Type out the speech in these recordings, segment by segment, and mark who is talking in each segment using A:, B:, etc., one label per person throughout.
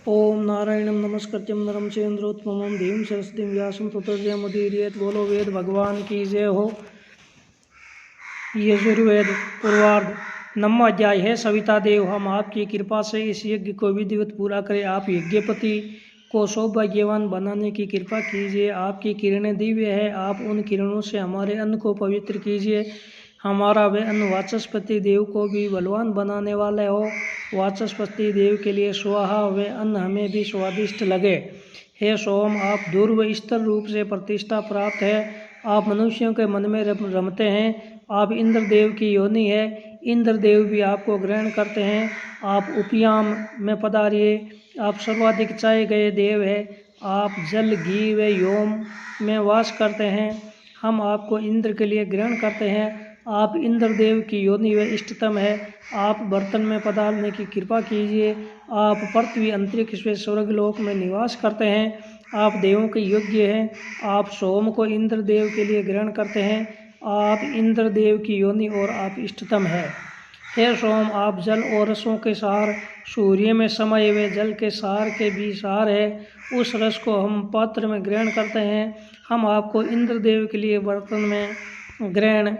A: ओम नारायणं नमस्कृत्यं नरं चेन्द्रोत्तमं देवीं सरस्वतीं व्यासं ततो जयमुदीरयेत्। बोलो वेद भगवान की जय हो। यजुर्वेद पूर्वार्ध 9वां अध्याय है। सविता देव, हम आपकी कृपा से इस यज्ञ को विधिवत पूरा करें। आप यज्ञपति को सौभाग्यवान बनाने की कृपा कीजिए। आपकी किरणें दिव्य है, आप उन किरणों से हमारे अन्न को पवित्र कीजिए। हमारा वे अन्न वाचस्पति देव को भी बलवान बनाने वाले हो। वाचस्पति देव के लिए स्वाहा, वे अन्न हमें भी स्वादिष्ट लगे। हे सोम, आप ध्रुव स्तर रूप से प्रतिष्ठा प्राप्त है। आप मनुष्यों के मन में रमते हैं। आप इंद्रदेव की योनि है, इंद्रदेव भी आपको ग्रहण करते हैं। आप उपयाम में पधारिए, आप सर्वाधिक चाहे गए देव है। आप जल, घी व योम में वास करते हैं। हम आपको इंद्र के लिए ग्रहण करते हैं। आप इंद्रदेव की योनि व इष्टतम है। आप बर्तन में पधारने की कृपा कीजिए। आप पृथ्वी, अंतरिक्ष व स्वर्गलोक में निवास करते हैं। आप देवों के योग्य हैं। आप सोम को इंद्रदेव के लिए ग्रहण करते हैं। आप इंद्रदेव की योनि और आप इष्टतम है। हे सोम, आप जल और रसों के सार, सूर्य में समय व जल के सार के भी सार है। उस रस को हम पात्र में ग्रहण करते हैं। हम आपको इंद्रदेव के लिए बर्तन में ग्रहण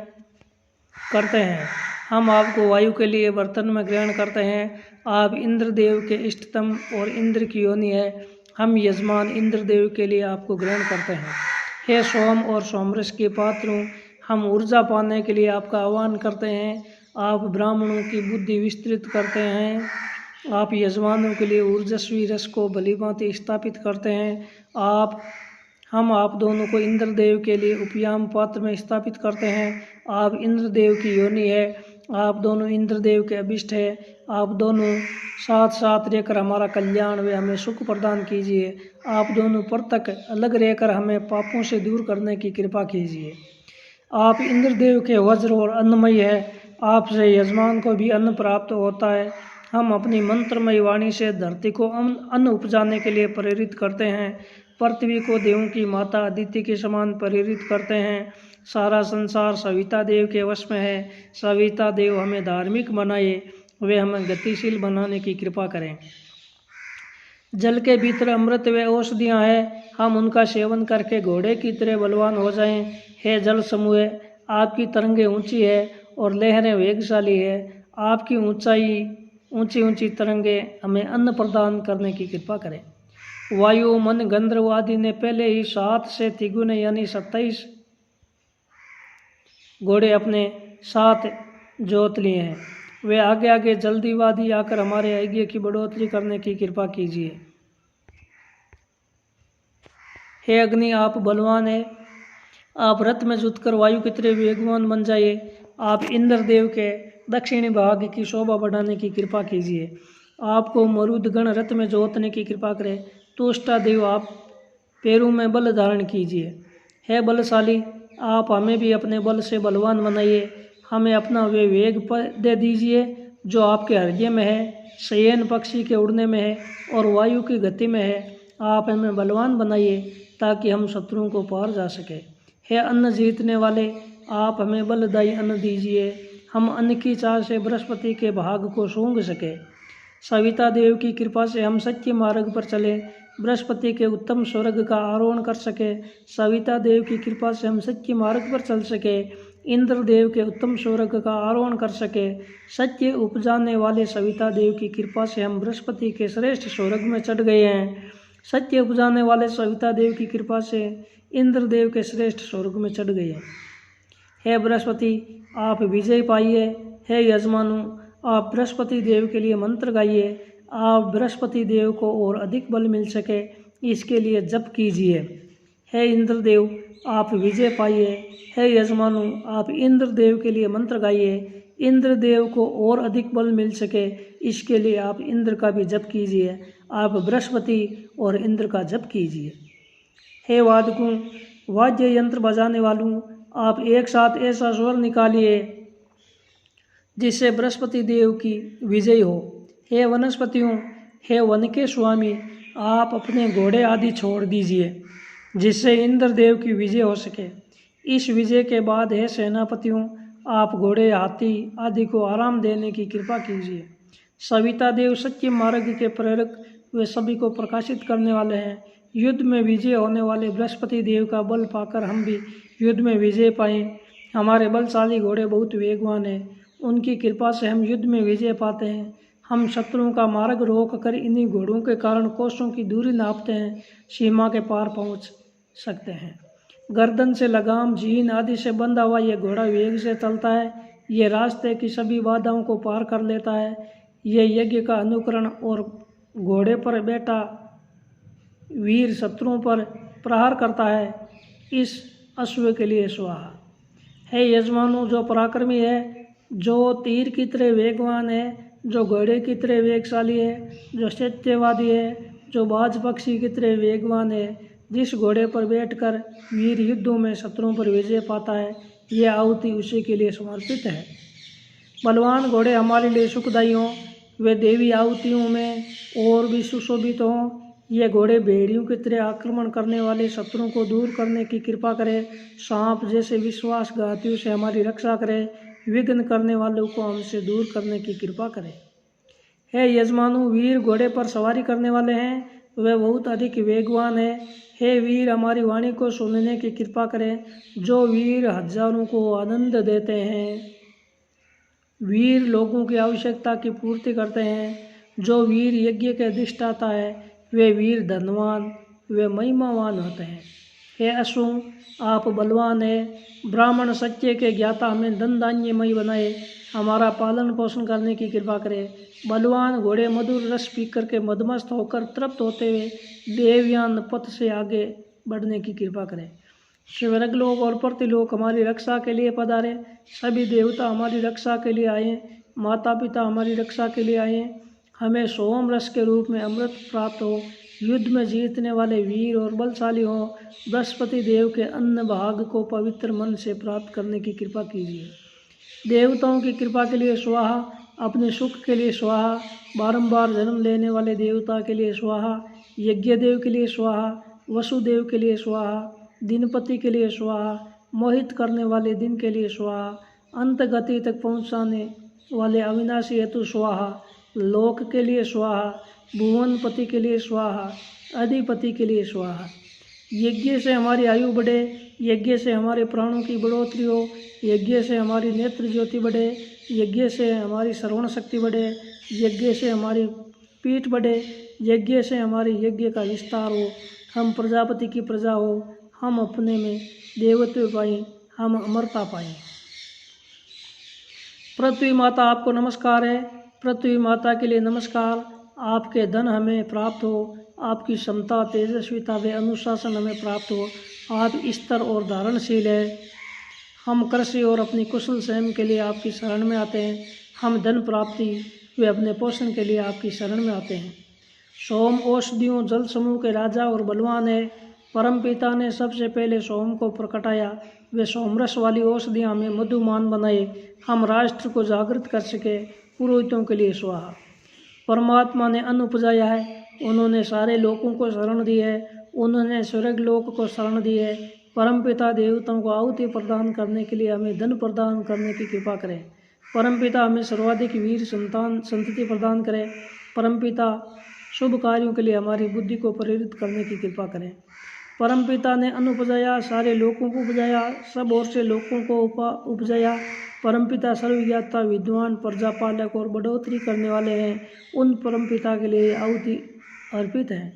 A: करते हैं। हम आपको वायु के लिए बर्तन में ग्रहण करते हैं। आप इंद्रदेव के इष्टतम और इंद्र की योनि है। हम यजमान इंद्रदेव के लिए आपको ग्रहण करते हैं। हे सोम और सोमरस के पात्रों, हम ऊर्जा पाने के लिए आपका आह्वान करते हैं। आप ब्राह्मणों की बुद्धि विस्तृत करते हैं। आप यजमानों के लिए ऊर्जस्वी रस को भलीभांति स्थापित करते हैं। हम आप दोनों को इंद्रदेव के लिए उपयाम पात्र में स्थापित करते हैं। आप इंद्रदेव की योनि है। आप दोनों इंद्रदेव के अभिष्ट है। आप दोनों साथ साथ रहकर हमारा कल्याण व हमें सुख प्रदान कीजिए। आप दोनों पृथक अलग रहकर हमें पापों से दूर करने की कृपा कीजिए। आप इंद्रदेव के वज्र और अन्नमय है। आपसे यजमान को भी अन्न प्राप्त होता है। हम अपनी मंत्रमय वाणी से धरती को अन्न उपजाने के लिए प्रेरित करते हैं। पृथ्वी को देवों की माता अदिति के समान प्रेरित करते हैं। सारा संसार सविता देव के वश में है। सविता देव हमें धार्मिक बनाए, वे हमें गतिशील बनाने की कृपा करें। जल के भीतर अमृत व औषधियाँ हैं, हम उनका सेवन करके घोड़े की तरह बलवान हो जाएं। हे जल समूह, आपकी तरंगें ऊंची है और लहरें वेगशाली है। आपकी ऊंची ऊंची तरंगें हमें अन्न प्रदान करने की कृपा करें। वायु, मन, गंधर्व आदि ने पहले ही 7 से तिगुन यानी 27 घोड़े अपने साथ जोत लिए हैं। वे आगे आगे जल्दीवादी आकर हमारे यज्ञ की बढ़ोतरी करने की कृपा कीजिए। हे अग्नि, आप बलवान है। आप रथ में जुतकर वायु की तरह वेगवान बन जाइए। आप इंद्रदेव के दक्षिणी भाग की शोभा बढ़ाने की कृपा कीजिए। आपको मरुदगण रथ में जोतने की कृपा करें। तुष्टा देव, आप पैरों में बल धारण कीजिए। हे बलशाली, आप हमें भी अपने बल से बलवान बनाइए। हमें अपना वे वेग दे दीजिए जो आपके हृदय में है, शयन पक्षी के उड़ने में है और वायु की गति में है। आप हमें बलवान बनाइए ताकि हम शत्रुओं को पार जा सके। हे अन्न जीतने वाले, आप हमें बलदायी अन्न दीजिए। हम अन्न की चाह से बृहस्पति के भाग को सूंघ सके। सविता देव की कृपा से हम सत्य मार्ग पर चले, बृहस्पति के उत्तम स्वर्ग का आरोहण कर सके। सविता देव की कृपा से हम सत्य मार्ग पर चल सके, इंद्रदेव के उत्तम स्वर्ग का आरोहण कर सके। सत्य उपजाने वाले सविता देव की कृपा से हम बृहस्पति के श्रेष्ठ स्वर्ग में चढ़ गए हैं। सत्य उपजाने वाले सविता देव की कृपा से इंद्रदेव के श्रेष्ठ स्वर्ग में चढ़ गए हैं। हे बृहस्पति, आप विजय पाइए। हे यजमानों, आप बृहस्पति देव के लिए मंत्र गाइए। आप बृहस्पति देव को और अधिक बल मिल सके, इसके लिए जप कीजिए। हे इंद्रदेव, आप विजय पाइए। हे यजमानों, आप इंद्रदेव के लिए मंत्र गाइए। इंद्रदेव को और अधिक बल मिल सके, इसके लिए आप इंद्र का भी जप कीजिए। आप बृहस्पति और इंद्र का जप कीजिए। हे वादकों, वाद्य यंत्र बजाने वालों, आप एक साथ ऐसा स्वर निकालिए जिससे बृहस्पति देव की विजय हो। हे वनस्पतियों, हे वन के स्वामी, आप अपने घोड़े आदि छोड़ दीजिए जिससे इंद्रदेव की विजय हो सके। इस विजय के बाद हे सेनापतियों, आप घोड़े, हाथी आदि को आराम देने की कृपा कीजिए। सविता देव सच्चे मार्ग के प्रेरक वे सभी को प्रकाशित करने वाले हैं। युद्ध में विजय होने वाले बृहस्पति देव का बल पाकर हम भी युद्ध में विजय पाएं। हमारे बलशाली घोड़े बहुत वेगवान हैं, उनकी कृपा से हम युद्ध में विजय पाते हैं। हम शत्रुओं का मार्ग रोक कर इन्हीं घोड़ों के कारण कोसों की दूरी नापते हैं, सीमा के पार पहुंच सकते हैं। गर्दन से लगाम, जीन आदि से बंधा हुआ यह घोड़ा वेग से चलता है। ये रास्ते की सभी बाधाओं को पार कर लेता है। यह यज्ञ का अनुकरण और घोड़े पर बैठा वीर शत्रुओं पर प्रहार करता है। इस अश्व के लिए स्वाहा। हे यजमानों, जो पराक्रमी है, जो तीर की तरह वेगवान है, जो घोड़े की तरह वेगशाली है, जो सत्यवादी है, जो बाज पक्षी की तरह वेगवान है, जिस घोड़े पर बैठकर वीर युद्धों में शत्रुओं पर विजय पाता है, यह आहुति उसी के लिए समर्पित है। बलवान घोड़े हमारे लिए सुखदायी हों, वे देवी आहुतियों में और भी सुशोभित हों। ये घोड़े भेड़ियों की तरह आक्रमण करने वाले शत्रुओं को दूर करने की कृपा करे। सांप जैसे विश्वासघातियों से हमारी रक्षा करे। विघ्न करने वालों को हमसे दूर करने की कृपा करे। हे यजमानों, वीर घोड़े पर सवारी करने वाले हैं, वे बहुत अधिक वेगवान है। हे वीर, हमारी वाणी को सुनने की कृपा करें। जो वीर हजारों को आनंद देते हैं, वीर लोगों की आवश्यकता की पूर्ति करते हैं। जो वीर यज्ञ के अधिष्ठाता है, वे वीर धनवान, वे महिमावान होते हैं। हे अश्वों, आप बलवान है। ब्राह्मण सत्य के ज्ञाता हमें धन धान्यमय बनाए, हमारा पालन पोषण करने की कृपा करे। बलवान घोड़े मधुर रस पीकर के मदमस्त होकर तृप्त होते हुए देवयान पथ से आगे बढ़ने की कृपा करें। स्वर्गलोक और पृथ्वीलोक हमारी रक्षा के लिए पधारे। सभी देवता हमारी रक्षा के लिए आए। माता पिता हमारी रक्षा के लिए आए। हमें सोम रस के रूप में अमृत प्राप्त हो। युद्ध में जीतने वाले वीर और बलशाली हों। बृहस्पति देव के अन्न भाग को पवित्र मन से प्राप्त करने की कृपा कीजिए। देवताओं की कृपा के लिए स्वाहा, अपने सुख के लिए स्वाहा, बारंबार जन्म लेने वाले देवता के लिए स्वाहा, यज्ञ देव के लिए स्वाहा, वसुदेव के लिए स्वाहा, दिनपति के लिए स्वाहा, मोहित करने वाले दिन के लिए स्वाहा, अंत गति तक पहुँचाने वाले अविनाशी हेतु स्वाहा, लोक के लिए स्वाहा, भुवनपति के लिए स्वाहा, अधिपति के लिए स्वाहा। यज्ञ से हमारी आयु बढ़े, यज्ञ से हमारे प्राणों की बढ़ोतरी हो, यज्ञ से हमारी नेत्र ज्योति बढ़े, यज्ञ से हमारी श्रवण शक्ति बढ़े, यज्ञ से हमारी पीठ बढ़े, यज्ञ से हमारे यज्ञ का विस्तार हो, हम प्रजापति की प्रजा हो, हम अपने में देवत्व पाएं, हम अमरता पाएं। पृथ्वी माता आपको नमस्कार है। पृथ्वी माता के लिए नमस्कार। आपके धन हमें प्राप्त हो, आपकी क्षमता, तेजस्विता व अनुशासन हमें प्राप्त हो। आप स्तर और धारणशील है। हम कृषि और अपनी कुशल स्वयं के लिए आपकी शरण में आते हैं। हम धन प्राप्ति व अपने पोषण के लिए आपकी शरण में आते हैं। सोम औषधियों जल समूह के राजा और बलवान है। परमपिता ने सबसे पहले सोम को प्रकटाया। वे सोमरस वाली औषधियाँ हमें मधुमान बनाए। हम राष्ट्र को जागृत कर सके। पुरोहितों के लिए स्वाहा। परमात्मा ने अन्न उपजाया है, उन्होंने सारे लोकों को शरण दी है, उन्होंने स्वर्ग लोक को शरण दी है। परमपिता देवताओं को आहुति प्रदान करने के लिए हमें धन प्रदान करने की कृपा करें। परमपिता हमें सर्वाधिक वीर संतति प्रदान करें। परमपिता शुभ कार्यों के लिए हमारी बुद्धि को प्रेरित करने की कृपा करें। परमपिता ने अन्न उपजाया, सारे लोकों को उपजाया, सब ओर से लोकों को उपजाया। परमपिता सर्वज्ञाता, विद्वान, प्रजापालक और बढ़ोतरी करने वाले हैं। उन परमपिता के लिए आहुति अर्पित है।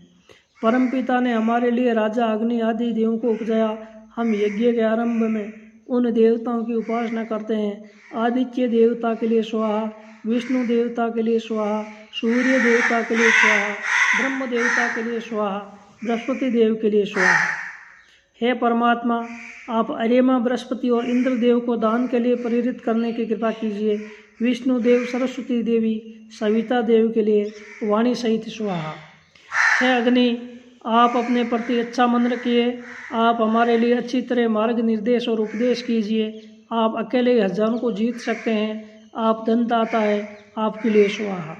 A: परमपिता ने हमारे लिए राजा अग्नि आदि देवों को उपजाया। हम यज्ञ के आरंभ में उन देवताओं की उपासना करते हैं। आदित्य देवता के लिए स्वाहा, विष्णु देवता के लिए स्वाहा, सूर्य देवता के लिए स्वाहा, ब्रह्म देवता के लिए स्वाहा, बृहस्पति देव के लिए स्वाहा। हे परमात्मा, आप अर्यमा, बृहस्पति और इंद्र देव को दान के लिए प्रेरित करने की कृपा कीजिए। विष्णु देव, सरस्वती देवी, सविता देव के लिए वाणी सहित स्वाहा। हे अग्नि, आप अपने प्रति अच्छा मन रखिए। आप हमारे लिए अच्छी तरह मार्ग निर्देश और उपदेश कीजिए। आप अकेले हजारों को जीत सकते हैं। आप धनदाता है, आपके लिए स्वाहा।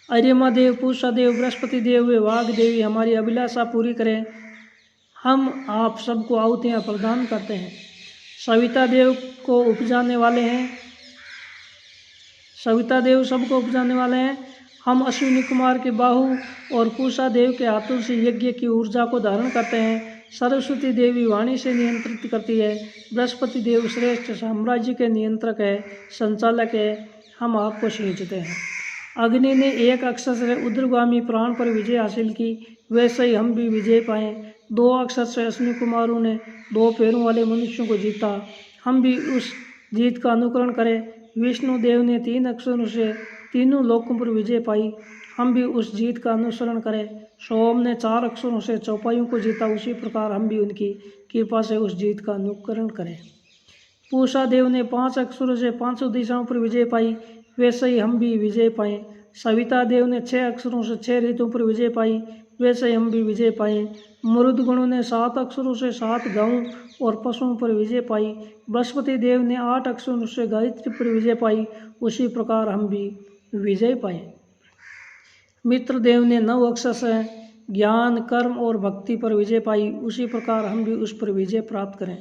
A: अर्यमा देव, पूषा देव, बृहस्पति देव व वाघ देवी हमारी अभिलाषा पूरी करें। हम आप सबको आहुतियाँ प्रदान करते हैं। सविता देव को उपजाने वाले हैं। सविता देव सबको उपजाने वाले हैं। हम अश्विनी कुमार के बाहु और पूषा देव के हाथों से यज्ञ की ऊर्जा को धारण करते हैं। सरस्वती देवी वाणी से नियंत्रित करती है। बृहस्पति देव श्रेष्ठ साम्राज्य के नियंत्रक है, संचालक है। हम आपको सींचते हैं। अग्नि ने एक अक्षर से उद्रगामी प्राण पर विजय हासिल की, वैसे ही हम भी विजय पाएं। 2 अक्षर से अश्विनी कुमारों ने 2 पैरों वाले मनुष्यों को जीता, हम भी उस जीत का अनुकरण करें। विष्णु देव ने 3 अक्षरों से तीनों लोकों पर विजय पाई, हम भी उस जीत का अनुसरण करें। सोम ने 4 अक्षरों से चौपाइयों को जीता, उसी प्रकार हम भी उनकी कृपा से उस जीत का अनुकरण करें। पूषा देव ने 5 अक्षरों से 500 दिशाओं पर विजय पाई, वैसे ही हम भी विजय पाएं। सविता देव ने 6 अक्षरों से 6 ऋतुओं पर विजय पाई, वैसे ही हम भी विजय पाएं। मरुद गणों ने 7 अक्षरों से 7 गांवों और पशुओं पर विजय पाई। बृहस्पति देव ने 8 अक्षरों से गायत्री पर विजय पाई, उसी प्रकार हम भी विजय पाएं। मित्र देव ने 9 अक्षर से ज्ञान, कर्म और भक्ति पर विजय पाई, उसी प्रकार हम भी उस पर विजय प्राप्त करें।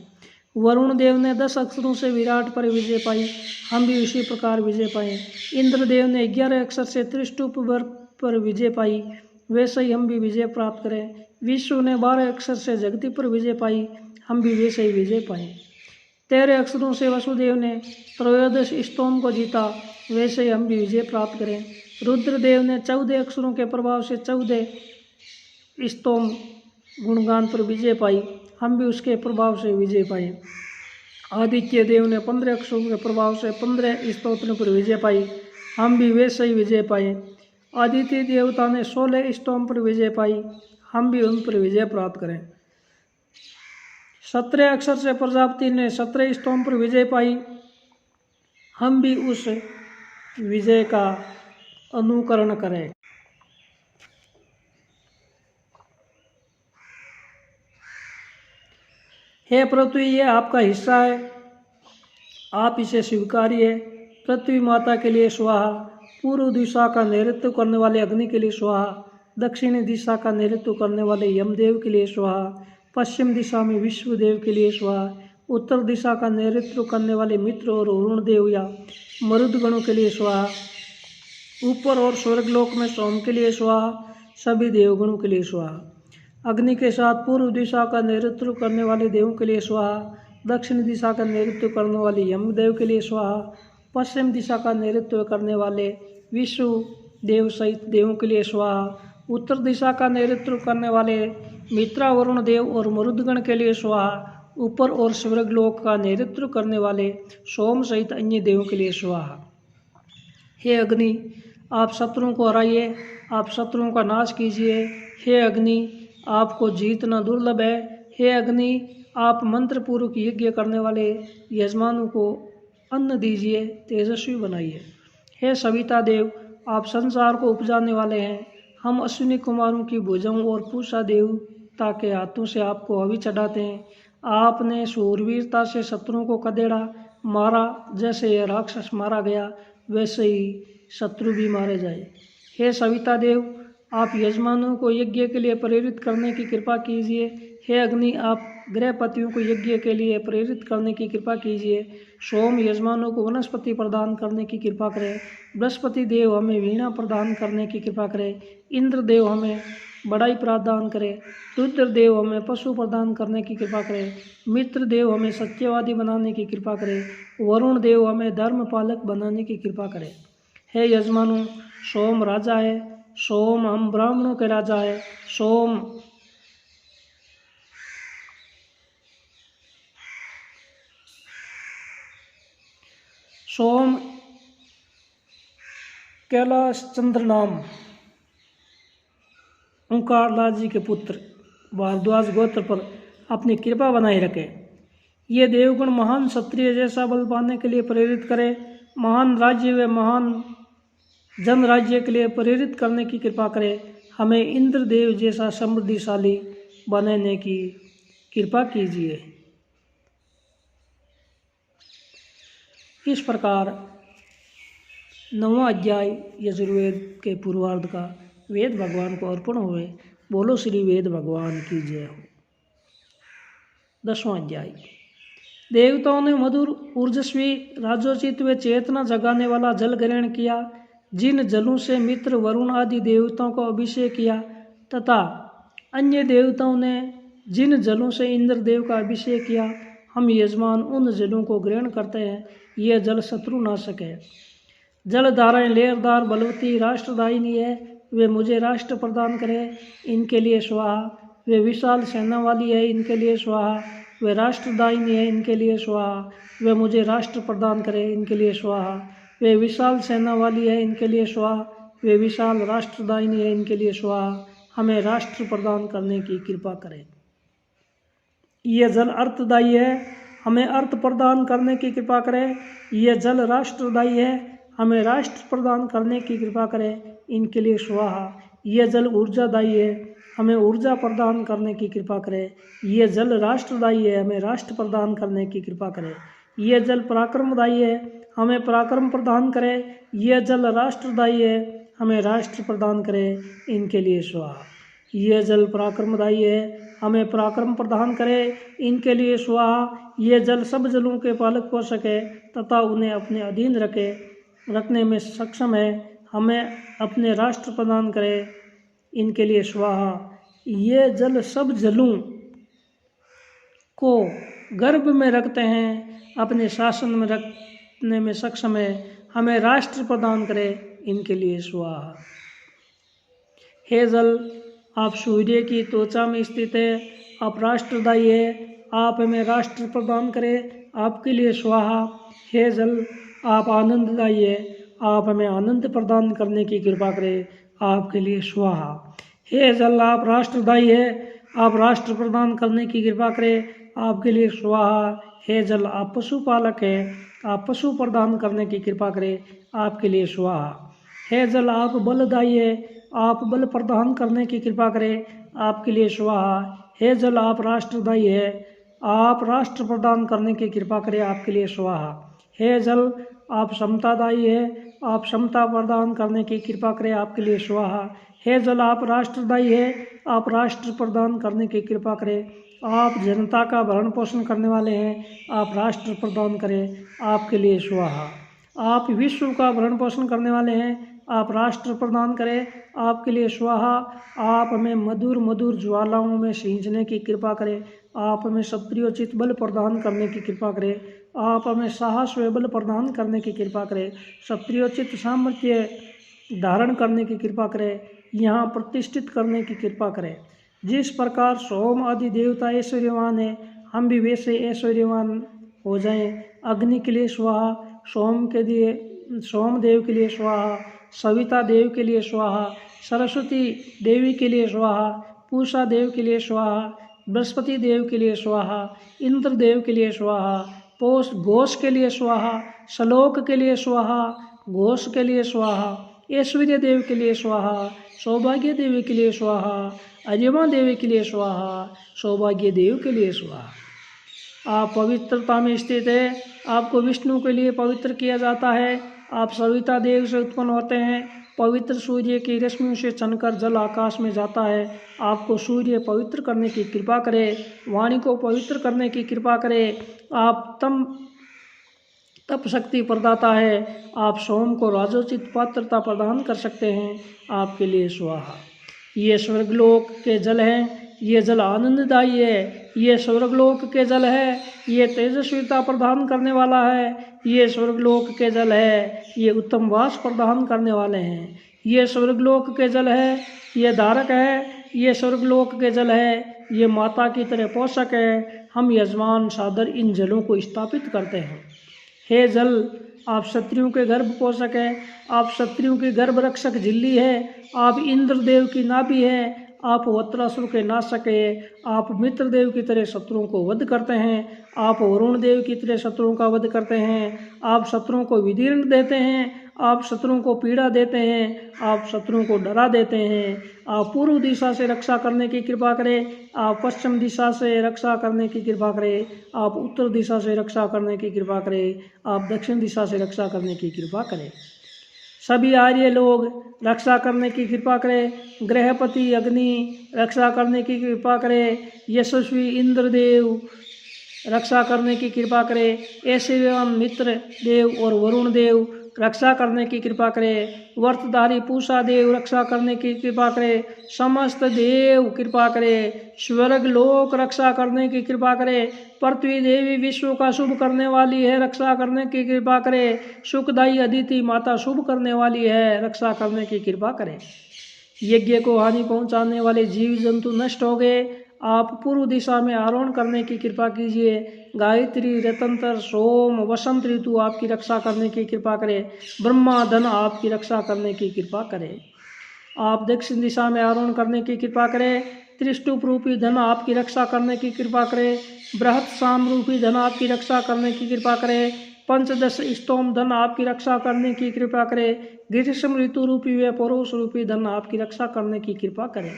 A: वरुण देव ने 10 अक्षरों से विराट पर विजय पाई, हम भी उसी प्रकार विजय पाएं। इंद्रदेव ने 11 अक्षर से त्रिष्टुप पर विजय पाई, वैसे ही हम भी विजय प्राप्त करें। विष्णु ने 12 अक्षर से जगति पर विजय पाई, हम भी वैसे ही विजय पाएं। 13 अक्षरों से वसुदेव ने त्रयोदश स्तोम को जीता, वैसे ही हम भी विजय प्राप्त करें। रुद्रदेव ने 14 अक्षरों के प्रभाव से 14 स्तोम गुणगान पर विजय पाई, हम भी उसके प्रभाव से विजय पाए। आदित्य देव ने 15 अक्षरों के प्रभाव से 15 स्तोत्रों पर विजय पाई, हम भी वैसे ही विजय पाए। आदित्य देवता ने 16 स्तोम पर विजय पाई, हम भी उन पर विजय प्राप्त करें। 17 अक्षर से प्रजापति ने 17 स्तोम पर विजय पाई, हम भी उस विजय का अनुकरण करें। हे पृथ्वी, ये आपका हिस्सा है, आप इसे स्वीकारिए। पृथ्वी माता के लिए स्वाहा। पूर्व दिशा का नेतृत्व करने वाले अग्नि के लिए स्वाहा। दक्षिणी दिशा का नेतृत्व करने वाले यमदेव के लिए स्वाहा। पश्चिम दिशा में विश्वदेव के लिए स्वाहा। उत्तर दिशा का नेतृत्व करने वाले मित्र और वरुण देव या मरुदगणों के लिए स्वाहा। ऊपर और स्वर्गलोक में सोम के लिए स्वाहा। सभी देवगणों के लिए स्वाहा। अग्नि के साथ पूर्व दिशा का नेतृत्व करने वाले देवों के लिए स्वाहा। दक्षिण दिशा का नेतृत्व करने वाले यमदेव के लिए स्वाहा। पश्चिम दिशा का नेतृत्व करने वाले विष्णु देव सहित देवों के लिए स्वाहा। उत्तर दिशा का नेतृत्व करने वाले मित्रा, वरुण देव और मरुदगण के लिए स्वाहा। ऊपर और स्वर्गलोक का नेतृत्व करने वाले सोम सहित अन्य देवों के लिए स्वाहा। हे अग्नि, आप शत्रुओं को हराइए, आप शत्रुओं का नाश कीजिए। हे अग्नि, आपको जीतना दुर्लभ है। हे अग्नि, आप मंत्रपूर्वक यज्ञ करने वाले यजमानों को अन्न दीजिए, तेजस्वी बनाइए। हे सविता देव, आप संसार को उपजाने वाले हैं। हम अश्विनी कुमारों की भुजाओं और पूषा देवता के हाथों से आपको अभी चढ़ाते हैं। आपने शूरवीरता से शत्रुओं को कदेड़ा मारा, जैसे यह राक्षस मारा गया वैसे ही शत्रु भी मारे जाए। हे सविता देव, आप यजमानों को यज्ञ के लिए प्रेरित करने की कृपा कीजिए। हे अग्नि, आप गृहपतियों को यज्ञ के लिए प्रेरित करने की कृपा कीजिए। सोम यजमानों को वनस्पति प्रदान करने की कृपा करें। बृहस्पति देव हमें वीणा प्रदान करने की कृपा करें। इंद्र देव हमें बड़ाई प्रदान करें। रुद्र देव हमें पशु प्रदान करने की कृपा करें। मित्र देव हमें सत्यवादी बनाने की कृपा करें। वरुण देव हमें धर्म पालक बनाने की कृपा करें। हे यजमानों, सोम राजा है। सोम हम ब्राह्मणों के राजा है। सोम कैलाश चंद्र नाम ओंकारलाल जी के पुत्र भारद्वाज गोत्र पर अपनी कृपा बनाए रखे। ये देवगण महान क्षत्रिय जैसा बल पाने के लिए प्रेरित करे। महान राज्य व महान जन राज्य के लिए प्रेरित करने की कृपा करे। हमें इंद्र देव जैसा समृद्धिशाली बनाने की कृपा कीजिए। इस प्रकार 9वां अध्याय यजुर्वेद के पूर्वार्ध का वेद भगवान को अर्पण हुए। बोलो श्री वेद भगवान की जय हो। 10वां अध्याय देवताओं ने मधुर ऊर्जस्वी राजोचित व चेतना जगाने वाला जल ग्रहण किया, जिन जलों से मित्र वरुण आदि देवताओं को अभिषेक किया, तथा अन्य देवताओं ने जिन जलों से इंद्रदेव का अभिषेक किया, हम यजमान उन जलों को ग्रहण करते हैं। ये जल शत्रु नाशक है। जल धाराएं लेरदार बलवती राष्ट्रदायिनी है, वे मुझे राष्ट्र प्रदान करें, इनके लिए स्वाहा। वे विशाल सेना वाली है, इनके लिए स्वाहा। वे राष्ट्रदायिनी है, इनके लिए स्वाहा। वे मुझे राष्ट्र प्रदान करें, इनके लिए स्वाहा। वे विशाल सेना वाली है, इनके लिए स्वाहा। वे विशाल राष्ट्रदायिनी है, इनके लिए स्वाहा। हमें राष्ट्र प्रदान करने की कृपा करें। ये जल अर्थदायी है, हमें अर्थ प्रदान करने की कृपा करें। ये जल राष्ट्रदायी है, हमें राष्ट्र प्रदान करने की कृपा करें, इनके लिए स्वाहा। ये जल ऊर्जादायी है, हमें ऊर्जा प्रदान करने की कृपा करें। ये जल राष्ट्रदायी है, हमें राष्ट्र प्रदान करने की कृपा करें। ये जल पराक्रमदायी है, हमें पराक्रम प्रदान करें। ये जल राष्ट्रदायी है, हमें राष्ट्र प्रदान करें, इनके लिए स्वाहा। ये जल पराक्रमदायी है, हमें पराक्रम प्रदान करें, इनके लिए स्वाहा। ये जल सब जलों के पालक पोषक है तथा उन्हें अपने अधीन रखने में सक्षम है, हमें अपने राष्ट्र प्रदान करें, इनके लिए स्वाहा। ये जल सब जलों को गर्भ में रखते हैं, अपने शासन में रखने में सक्षम है, हमें राष्ट्र प्रदान करें, इनके लिए स्वाहा। हे जल, आप सूर्य की त्वचा में स्थित है, आप राष्ट्रदायी है, आप हमें राष्ट्र प्रदान करें, आपके लिए स्वाहा। हे जल, आप आनंददायी है, आप हमें आनंद प्रदान करने की कृपा करें, आपके लिए स्वाहा। हे जल, आप राष्ट्रदायी है, आप राष्ट्र प्रदान करने की कृपा करें, आपके लिए स्वाहा। हे जल, आप पशुपालक है, आप पशु प्रदान करने की कृपा करें, आपके लिए स्वाहा। हे जल, आप बलदायी है, आप बल प्रदान करने की कृपा करें, आपके लिए स्वाहा। हे जल, आप राष्ट्रदायी है, आप राष्ट्र प्रदान करने की कृपा करें, आपके लिए स्वाहा। हे जल, आप समतादायी है, आप समता प्रदान करने की कृपा करें, आपके लिए स्वाहा। हे जल, आप राष्ट्रदायी है, आप राष्ट्र प्रदान करने की कृपा करें, आप जनता का भरण पोषण करने वाले हैं, आप राष्ट्र प्रदान करें, आपके लिए स्वाहा। आप विश्व का भरण पोषण करने वाले हैं, आप राष्ट्र प्रदान करें, आपके लिए स्वाहा। आप हमें मधुर मधुर ज्वालाओं में सींचने की कृपा करें, आप हमें क्षत्रियोचित बल प्रदान करने की कृपा करें, आप हमें साहस व बल प्रदान करने की कृपा करें, क्षत्रियोचित सामर्थ्य धारण करने की कृपा करें, यहाँ प्रतिष्ठित करने की कृपा करें। जिस प्रकार सोम आदि देवता ऐश्वर्यवान है, हम भी वैसे ऐश्वर्यवान हो जाएं। अग्नि के लिए स्वाहा, सोमदेव के लिए स्वाहा, सविता देव के लिए स्वाहा, सरस्वती देवी के लिए स्वाहा, पूषा देव के लिए स्वाहा, बृहस्पति देव के लिए स्वाहा, इंद्र देव के लिए स्वाहा, घोष के लिए स्वाहा, श्लोक के लिए स्वाहा, घोष के लिए स्वाहा, ऐश्वर्य देव के लिए स्वाहा, सौभाग्य देवी के लिए स्वाहा, अर्यमा देवी के लिए स्वाहा, सौभाग्य देव के लिए स्वाहा। आप पवित्रता में स्थित है, आपको विष्णु के लिए पवित्र किया जाता है। आप सविता देव से उत्पन्न होते हैं, पवित्र सूर्य की रश्मियों से चनकर जल आकाश में जाता है। आपको सूर्य पवित्र करने की कृपा करे, वाणी को पवित्र करने की कृपा करे। आप तप शक्ति प्रदाता है, आप सोम को राजोचित पात्रता प्रदान कर सकते हैं, आपके लिए स्वाहा। ये स्वर्गलोक के जल हैं, ये जल आनंददायी है, ये स्वर्गलोक के जल है, ये तेजस्विता प्रदान करने वाला है, ये स्वर्गलोक के जल है, ये उत्तम वास प्रदान करने वाले हैं। ये स्वर्गलोक के जल है, ये धारक है, ये स्वर्गलोक के जल है, ये माता की तरह पोषक है। हम यजमान सादर इन जलों को स्थापित करते हैं। हे जल, आप क्षत्रियों के गर्भ पोषक है, आप क्षत्रियों की गर्भ रक्षक झिल्ली है, आप इंद्रदेव की नाभि है, आप वत्रासुर के नाशक है, आप मित्रदेव की तरह शत्रुओं को वध करते हैं, आप वरुण देव की तरह शत्रुओं का वध करते हैं, आप शत्रुओं को विदीर्ण देते हैं, आप शत्रुओं को पीड़ा देते हैं, आप शत्रुओं को डरा देते हैं। आप पूर्व दिशा से रक्षा करने की कृपा करें, आप पश्चिम दिशा से रक्षा करने की कृपा करें, आप उत्तर दिशा से रक्षा करने की कृपा करें, आप दक्षिण दिशा से रक्षा करने की कृपा करें। सभी आर्य लोग रक्षा करने की कृपा करें, ग्रहपति अग्नि रक्षा करने की कृपा करें, यशस्वी इंद्रदेव रक्षा करने की कृपा करे। ऐश्वर्यवान मित्र देव और वरुण देव रक्षा करने की कृपा करे। व्रतधारी पूषा देव रक्षा करने की कृपा करे। समस्त देव कृपा करे। स्वर्ग लोक रक्षा करने की कृपा करे। पृथ्वी देवी विश्व का शुभ करने वाली है, रक्षा करने की कृपा करे। सुखदायी अदिति माता शुभ करने वाली है, रक्षा करने की कृपा करे। यज्ञ को हानि पहुंचाने वाले जीव जंतु नष्ट हो गए। आप पूर्व दिशा में आरोहण करने की कृपा कीजिए। गायत्री, रतंत्र, सोम, वसंत ऋतु आपकी रक्षा करने की कृपा करे। ब्रह्मा धन आपकी रक्षा करने की कृपा करे। आप दक्षिण दिशा में आरोहण करने की कृपा करें। त्रिष्टुप रूपी धन आपकी रक्षा करने की कृपा करे। बृहत शाम रूपी धन आपकी रक्षा करने की कृपा करे। पंचदश स्तोम धन आपकी रक्षा करने की कृपा करे। ग्रीष्म ऋतु रूपी व पौरुष रूपी धन आपकी रक्षा करने की कृपा करें।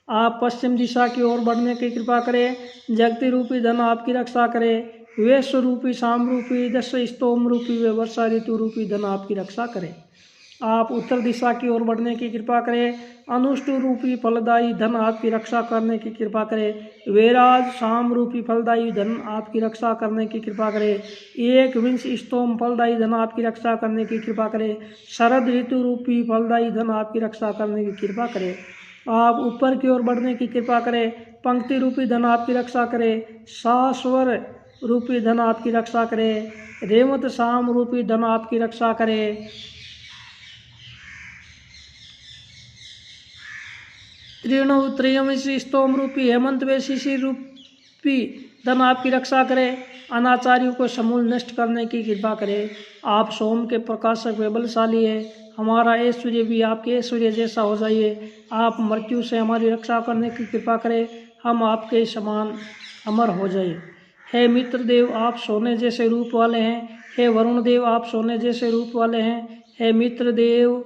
A: आप पश्चिम दिशा की ओर बढ़ने की कृपा करें। जगती रूपी धन आपकी रक्षा करे। वैश्य रूपी, शाम रूपी, दश स्तोम रूपी व वर्षा ऋतु रूपी धन आपकी रक्षा करें। आप उत्तर दिशा की ओर बढ़ने की कृपा करें। अनुष्टु रूपी फलदायी धन आपकी रक्षा करने की कृपा करें। वैराज शाम रूपी फलदायी धन आपकी रक्षा करने की कृपा करें। एक विंश स्तोम फलदायी धन आपकी रक्षा करने की कृपा करें। शरद ऋतु रूपी फलदायी धन आपकी रक्षा करने की कृपा करें। आप ऊपर की ओर बढ़ने की कृपा करें। पंक्ति रूपी धन आपकी रक्षा करें। शाश्वर रूपी धन आपकी रक्षा करें। रेवत शाम रूपी धन आपकी रक्षा करें। त्रयोदशी स्तोम रूपी हेमंत व शिशिर रूपी धन आपकी रक्षा करे। अनाचारियों को समूल नष्ट करने की कृपा करे। आप सोम के प्रकाशक व बलशाली है। हमारा ऐश्वर्य भी आपके ऐश्वर्य जैसा हो जाइए। आप मृत्यु से हमारी रक्षा करने की कृपा करें। हम आपके समान अमर हो जाइए। हे मित्र देव, आप सोने जैसे रूप वाले हैं। हे वरुण देव, आप सोने जैसे रूप वाले हैं। हे मित्र देव,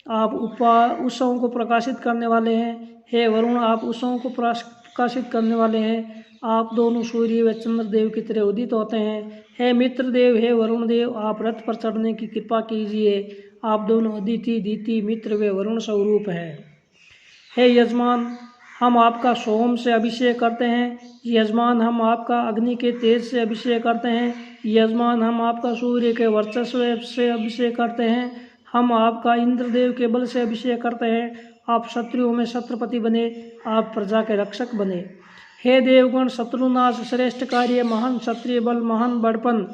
A: आप उत्सवों को प्रकाशित करने वाले हैं। हे वरुण, आप उत्सवों को प्रकाशित करने वाले हैं। आप दोनों सूर्य व चंद्र देव की तरह उदित होते हैं। हे मित्र देव, हे वरुण देव, आप रथ पर चढ़ने की कृपा कीजिए। आप दोनों अदिति, दीति, मित्र व वरुण स्वरूप हैं। हे यजमान, हम आपका सोम से अभिषेक करते हैं। यजमान, हम आपका अग्नि के तेज से अभिषेक करते हैं। यजमान, हम आपका सूर्य के वर्चस्व से अभिषेक करते हैं। हम आपका इंद्रदेव के बल से अभिषेक करते हैं। आप शत्रुओं में छत्रपति बने, आप प्रजा के रक्षक बने। हे देवगण, शत्रुनाश, श्रेष्ठ कार्य, महान क्षत्रिय बल, महान बड़पन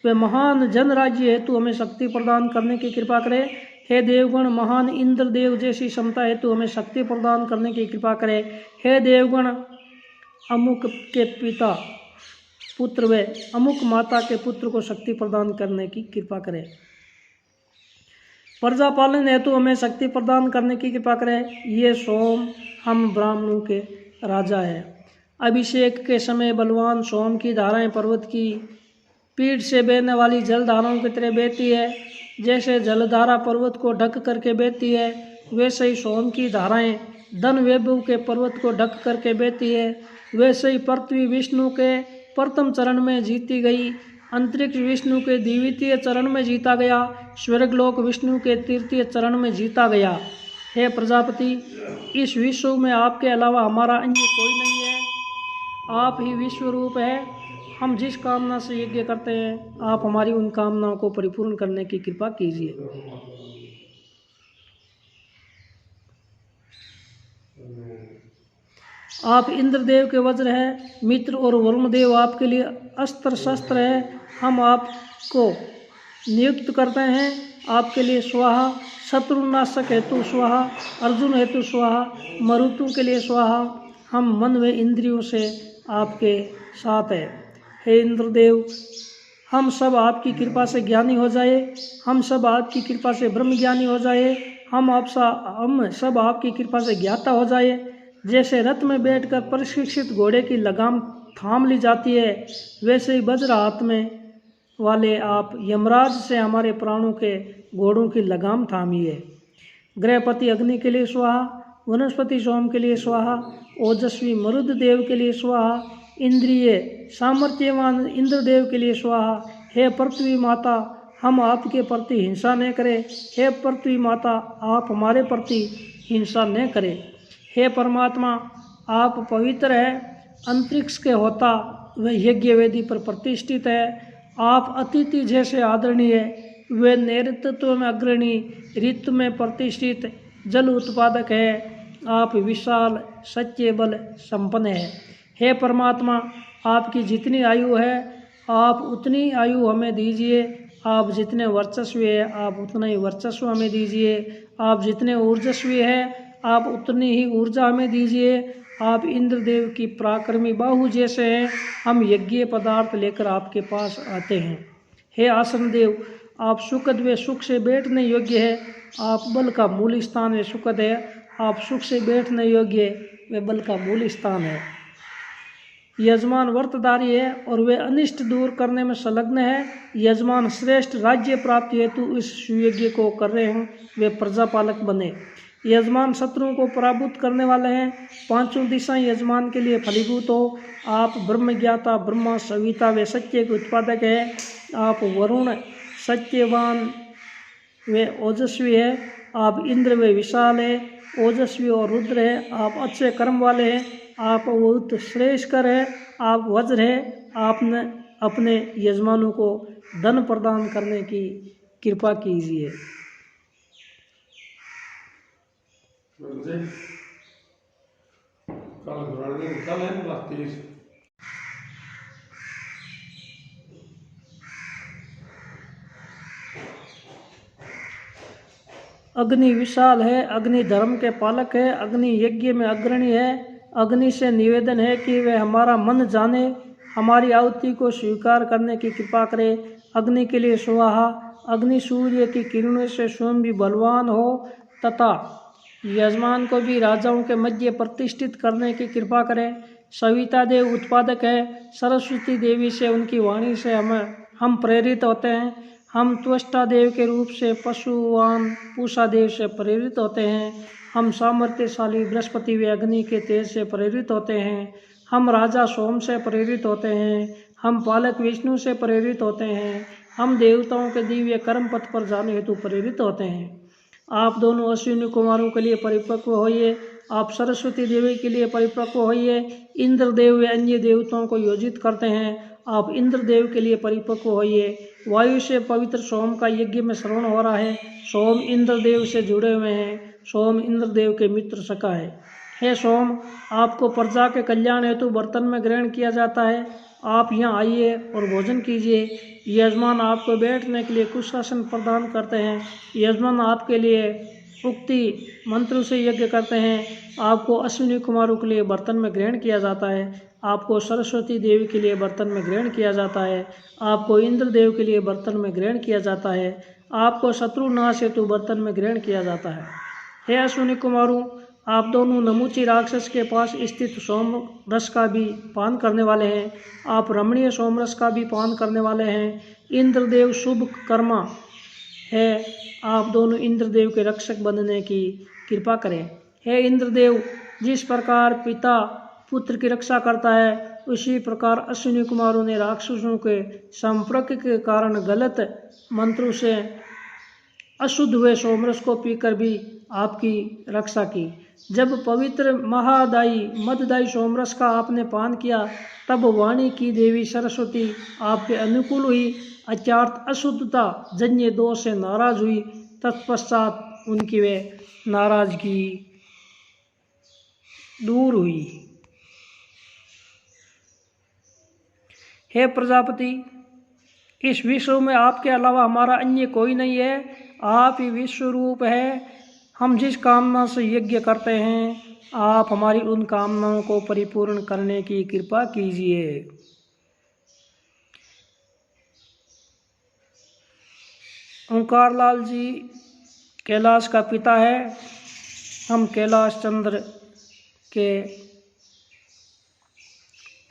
A: व महान जन राज्य हेतु हमें शक्ति प्रदान करने की कृपा करें। हे देवगण, महान इंद्रदेव जैसी क्षमता हेतु हमें शक्ति प्रदान करने की कृपा करें। हे देवगण, अमुक के पिता पुत्र व अमुक माता के पुत्र को शक्ति प्रदान करने की कृपा करें। प्रजा पालन हेतु हमें शक्ति प्रदान करने की कृपा करें। ये सोम हम ब्राह्मणों के राजा हैं। अभिषेक के समय बलवान सोम की धाराएं पर्वत की पीठ से बहने वाली जलधाराओं की तरह बहती है। जैसे जलधारा पर्वत को ढक करके बहती है, वैसे ही सोम की धाराएं धन वैभव के पर्वत को ढक करके बहती है। वैसे ही पृथ्वी विष्णु के प्रथम चरण में जीती गई, अंतरिक्ष विष्णु के द्वितीय चरण में जीता गया, स्वर्गलोक विष्णु के तृतीय चरण में जीता गया। हे प्रजापति, इस विश्व में आपके अलावा हमारा अन्य कोई नहीं है। आप ही विश्व रूप है। हम जिस कामना से यज्ञ करते हैं, आप हमारी उन कामनाओं को परिपूर्ण करने की कृपा कीजिए। आप इंद्रदेव के वज्र हैं। मित्र और वरुण देव आपके लिए अस्त्र शस्त्र है। हम आपको नियुक्त करते हैं। आपके लिए स्वाहा। शत्रुनाशक हेतु स्वाहा, अर्जुन हेतु स्वाहा, मरुतों के लिए स्वाहा। हम मन व इंद्रियों से आपके साथ हैं। हे इंद्रदेव, हम सब आपकी कृपा से ज्ञानी हो जाए। हम सब आपकी कृपा से ब्रह्म ज्ञानी हो जाए। हम सब आपकी कृपा से ज्ञाता हो जाए। जैसे रथ में बैठकर प्रशिक्षित घोड़े की लगाम थाम ली जाती है, वैसे ही वज्र हाथ में वाले आप यमराज से हमारे प्राणों के घोड़ों की लगाम थामिए। गृहपति अग्नि के लिए स्वाहा, वनस्पति सोम के लिए स्वाहा, ओजस्वी मरुद देव के लिए स्वाहा, इंद्रिय सामर्थ्यवान इंद्रदेव के लिए स्वाहा। हे पृथ्वी माता, हम आपके प्रति हिंसा न करें। हे पृथ्वी माता, आप हमारे प्रति हिंसा न करें। हे परमात्मा, आप पवित्र हैं। अंतरिक्ष के होता वे यज्ञ वेदी पर प्रतिष्ठित है। आप अतिथि जैसे आदरणीय, वे नेतृत्व में अग्रणी, ऋतु में प्रतिष्ठित, जल उत्पादक है। आप विशाल, सच्चे बल संपन्न है। हे परमात्मा, आपकी जितनी आयु है आप उतनी आयु हमें दीजिए। आप जितने वर्चस्वी है आप उतना ही वर्चस्व हमें दीजिए। आप जितने ऊर्जस्वी है आप उतनी ही ऊर्जा हमें दीजिए। आप इंद्रदेव की पराक्रमी बाहु जैसे हैं। हम यज्ञ पदार्थ लेकर आपके पास आते हैं। हे आसन देव, आप सुखद व सुख से बैठने योग्य है। आप बल का मूल स्थान व सुखद है। आप सुख से बैठने योग्य व बल का मूल स्थान है। यजमान व्रतधारी है और वे अनिष्ट दूर करने में संलग्न है। यजमान श्रेष्ठ राज्य प्राप्ति हेतु इस सुयज्ञ को कर रहे हैं। वे प्रजापालक बने। यजमान शत्रुओं को पराभूत करने वाले हैं। पांचों दिशाएं यजमान के लिए फलीभूत हो। आप ब्रह्मज्ञाता, ब्रह्मा, सविता व सत्य के उत्पादक है। आप वरुण, सत्यवान वे ओजस्वी है। आप इंद्र वे विशाल है, ओजस्वी और रुद्र है। आप अच्छे कर्म वाले हैं। आप बहुत श्रेष्ठकर है। आप वज्र है। आपने अपने यजमानों को धन प्रदान करने की कृपा कीजिए। अग्नि विशाल है, अग्नि धर्म के पालक है, अग्नि यज्ञ में अग्रणी है। अग्नि से निवेदन है कि वे हमारा मन जाने, हमारी आहुति को स्वीकार करने की कृपा करे। अग्नि के लिए स्वाहा। अग्नि सूर्य की किरणों से स्वयं भी बलवान हो तथा यजमान को भी राजाओं के मध्य प्रतिष्ठित करने की कृपा करे। सविता देव उत्पादक है। सरस्वती देवी से, उनकी वाणी से हम प्रेरित होते हैं। हम त्वष्टा देव के रूप से पशुवान पूषा देव से प्रेरित होते हैं। हम सामर्थ्यशाली बृहस्पति व अग्नि के तेज से प्रेरित होते हैं। हम राजा सोम से प्रेरित होते हैं। हम पालक विष्णु से प्रेरित होते हैं। हम देवताओं के दिव्य कर्म पथ पर जाने हेतु प्रेरित होते हैं। आप दोनों अश्विनी कुमारों के लिए परिपक्व होइए। आप सरस्वती देवी के लिए परिपक्व होइए। इंद्रदेव व अन्य देवताओं को योजित करते हैं। आप इंद्रदेव के लिए परिपक्व होइए। वायु से पवित्र सोम का यज्ञ में श्रवण हो रहा है। सोम इंद्रदेव से जुड़े हुए हैं। सोम इंद्रदेव के मित्र सखा है। हे सोम, आपको प्रजा के कल्याण हेतु बर्तन में ग्रहण किया जाता है। आप यहाँ आइए और भोजन कीजिए। यजमान आपको बैठने के लिए कुछ आसन प्रदान करते हैं। यजमान आपके लिए उक्ति मंत्रों से यज्ञ करते हैं। आपको अश्विनी कुमारों के लिए बर्तन में ग्रहण किया जाता है। आपको सरस्वती देवी के लिए बर्तन में ग्रहण किया जाता है। आपको इंद्रदेव के लिए बर्तन में ग्रहण किया जाता है। आपको शत्रुनाश हेतु बर्तन में ग्रहण किया जाता है। हे अश्विनी कुमारों, आप दोनों नमूची राक्षस के पास स्थित सोम रस का भी पान करने वाले हैं। आप रमणीय सोम रस का भी पान करने वाले हैं। इंद्रदेव शुभ कर्मा है। आप दोनों इंद्रदेव के रक्षक बनने की कृपा करें। हे इंद्रदेव, जिस प्रकार पिता पुत्र की रक्षा करता है उसी प्रकार अश्विनी कुमारों ने राक्षसों के संपर्क के कारण गलत मंत्रों से अशुद्ध हुए सोमरस को पीकर भी आपकी रक्षा की। जब पवित्र महादायी मददायी सोमरस का आपने पान किया तब वाणी की देवी सरस्वती आपके अनुकूल हुई। अत्यार्थ अशुद्धता जन्य दोष से नाराज हुई। तत्पश्चात उनकी वे नाराजगी दूर हुई। हे प्रजापति, इस विश्व में आपके अलावा हमारा अन्य कोई नहीं है। आप ही विश्व रूप है। हम जिस कामना से यज्ञ करते हैं आप हमारी उन कामनाओं को परिपूर्ण करने की कृपा कीजिए। ओंकार लाल जी कैलाश का पिता है। हम कैलाश चंद्र के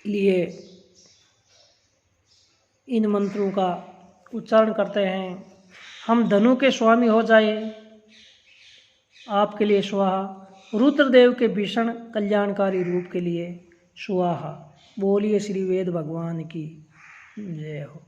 A: लिए इन मंत्रों का उच्चारण करते हैं। हम धनु के स्वामी हो जाए आपके लिए स्वाहा। रुद्रदेव के भीषण कल्याणकारी रूप के लिए स्वाहा। बोलिए श्री वेद भगवान की जय हो।